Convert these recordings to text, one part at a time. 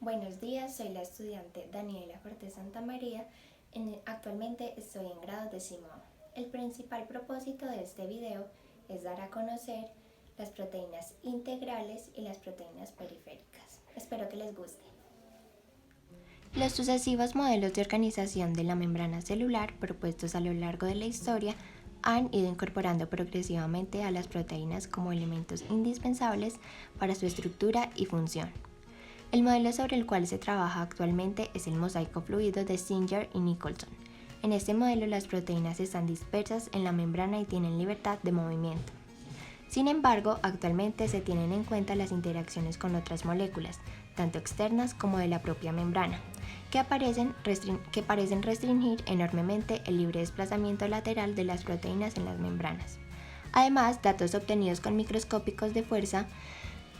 Buenos días, soy la estudiante Daniela Cortés Santamaría. Actualmente estoy en grado 10º. El principal propósito de este video es dar a conocer las proteínas integrales y las proteínas periféricas. Espero que les guste. Los sucesivos modelos de organización de la membrana celular propuestos a lo largo de la historia han ido incorporando progresivamente a las proteínas como elementos indispensables para su estructura y función. El modelo sobre el cual se trabaja actualmente es el mosaico fluido de Singer y Nicholson. En este modelo las proteínas están dispersas en la membrana y tienen libertad de movimiento. Sin embargo, actualmente se tienen en cuenta las interacciones con otras moléculas, tanto externas como de la propia membrana, que parecen restringir enormemente el libre desplazamiento lateral de las proteínas en las membranas. Además, datos obtenidos con microscópicos de fuerza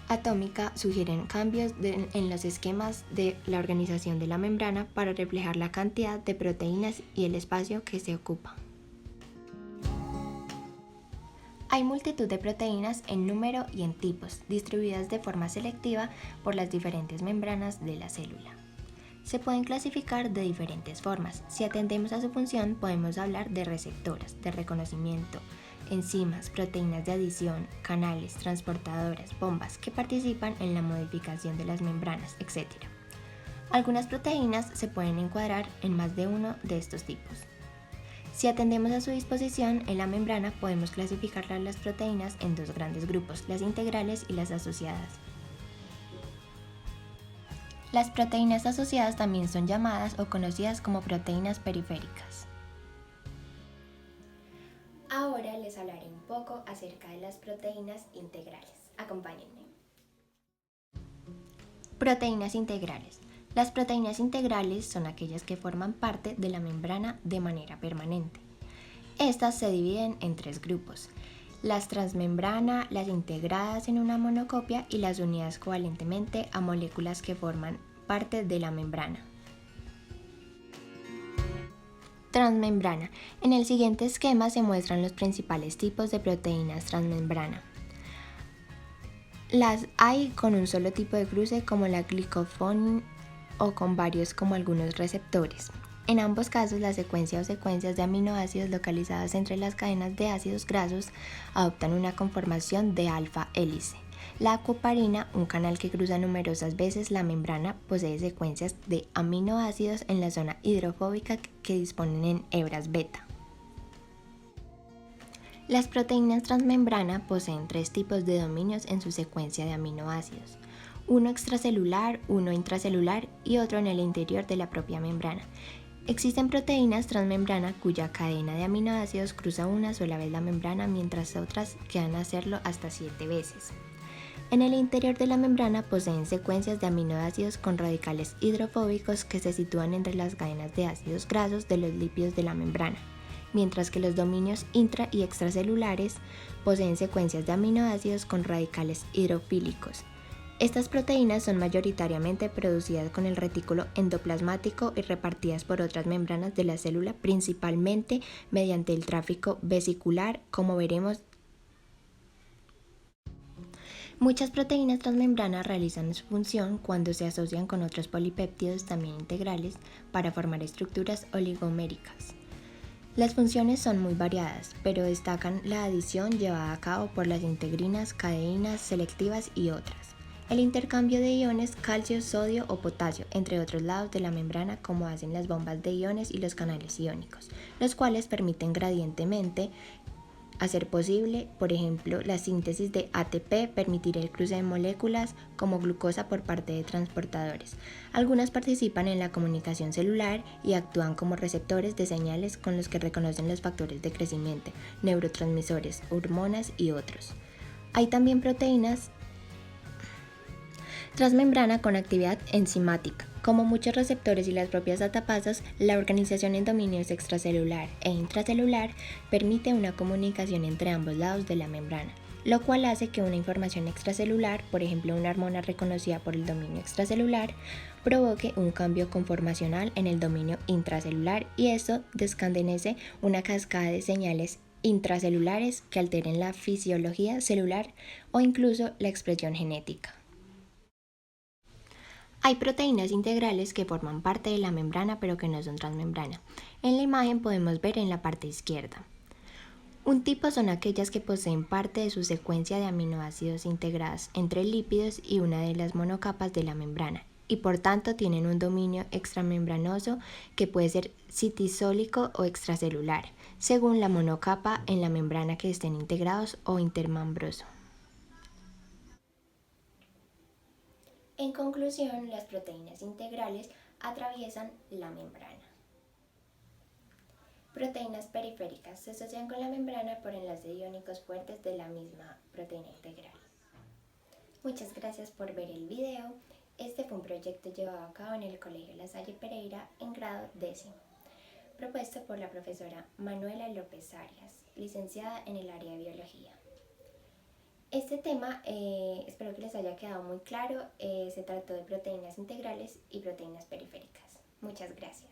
atómica sugieren cambios en los esquemas de la organización de la membrana para reflejar la cantidad de proteínas y el espacio que se ocupa. Hay multitud de proteínas en número y en tipos, distribuidas de forma selectiva por las diferentes membranas de la célula. Se pueden clasificar de diferentes formas. Si atendemos a su función, podemos hablar de receptoras, de reconocimiento, enzimas, proteínas de adición, canales, transportadoras, bombas que participan en la modificación de las membranas, etc. Algunas proteínas se pueden encuadrar en más de uno de estos tipos. Si atendemos a su disposición en la membrana, podemos clasificar las proteínas en dos grandes grupos, las integrales y las asociadas. Las proteínas asociadas también son llamadas o conocidas como proteínas periféricas. Ahora les hablaré un poco acerca de las proteínas integrales. Acompáñenme. Proteínas integrales. Las proteínas integrales son aquellas que forman parte de la membrana de manera permanente. Estas se dividen en tres grupos: las transmembrana, las integradas en una monocopia y las unidas covalentemente a moléculas que forman parte de la membrana. Transmembrana. En el siguiente esquema se muestran los principales tipos de proteínas transmembrana. Las hay con un solo tipo de cruce como la glicophone o con varios como algunos receptores. En ambos casos, la secuencia o secuencias de aminoácidos localizadas entre las cadenas de ácidos grasos adoptan una conformación de alfa hélice. La acuoparina, un canal que cruza numerosas veces la membrana, posee secuencias de aminoácidos en la zona hidrofóbica que disponen en hebras beta. Las proteínas transmembrana poseen tres tipos de dominios en su secuencia de aminoácidos: uno extracelular, uno intracelular y otro en el interior de la propia membrana. Existen proteínas transmembrana cuya cadena de aminoácidos cruza una sola vez la membrana, mientras otras quedan hacerlo hasta 7 veces. En el interior de la membrana poseen secuencias de aminoácidos con radicales hidrofóbicos que se sitúan entre las cadenas de ácidos grasos de los lípidos de la membrana, mientras que los dominios intra y extracelulares poseen secuencias de aminoácidos con radicales hidrofílicos. Estas proteínas son mayoritariamente producidas con el retículo endoplasmático y repartidas por otras membranas de la célula, principalmente mediante el tráfico vesicular, como veremos. Muchas proteínas transmembrana realizan su función cuando se asocian con otros polipéptidos también integrales para formar estructuras oligoméricas. Las funciones son muy variadas, pero destacan la adición llevada a cabo por las integrinas, cadeínas selectivas y otras. El intercambio de iones calcio, sodio o potasio entre otros lados de la membrana, como hacen las bombas de iones y los canales iónicos, los cuales permiten gradientemente hacer posible, por ejemplo, la síntesis de ATP, permitir el cruce de moléculas como glucosa por parte de transportadores. Algunas participan en la comunicación celular y actúan como receptores de señales con los que reconocen los factores de crecimiento, neurotransmisores, hormonas y otros. Hay también proteínas transmembrana con actividad enzimática. Como muchos receptores y las propias datapasas, la organización en dominios extracelular e intracelular permite una comunicación entre ambos lados de la membrana, lo cual hace que una información extracelular, por ejemplo una hormona reconocida por el dominio extracelular, provoque un cambio conformacional en el dominio intracelular, y eso desencadene una cascada de señales intracelulares que alteren la fisiología celular o incluso la expresión genética. Hay proteínas integrales que forman parte de la membrana pero que no son transmembrana. En la imagen podemos ver en la parte izquierda. Un tipo son aquellas que poseen parte de su secuencia de aminoácidos integradas entre lípidos y una de las monocapas de la membrana, y por tanto tienen un dominio extramembranoso que puede ser citisólico o extracelular, según la monocapa en la membrana que estén integrados o intermembroso. En conclusión, las proteínas integrales atraviesan la membrana. Proteínas periféricas se asocian con la membrana por enlaces iónicos fuertes de la misma proteína integral. Muchas gracias por ver el video. Este fue un proyecto llevado a cabo en el Colegio La Salle Pereira en grado 10º, propuesto por la profesora Manuela López Arias, licenciada en el área de biología. Este tema espero que les haya quedado muy claro. Se trató de proteínas integrales y proteínas periféricas. Muchas gracias.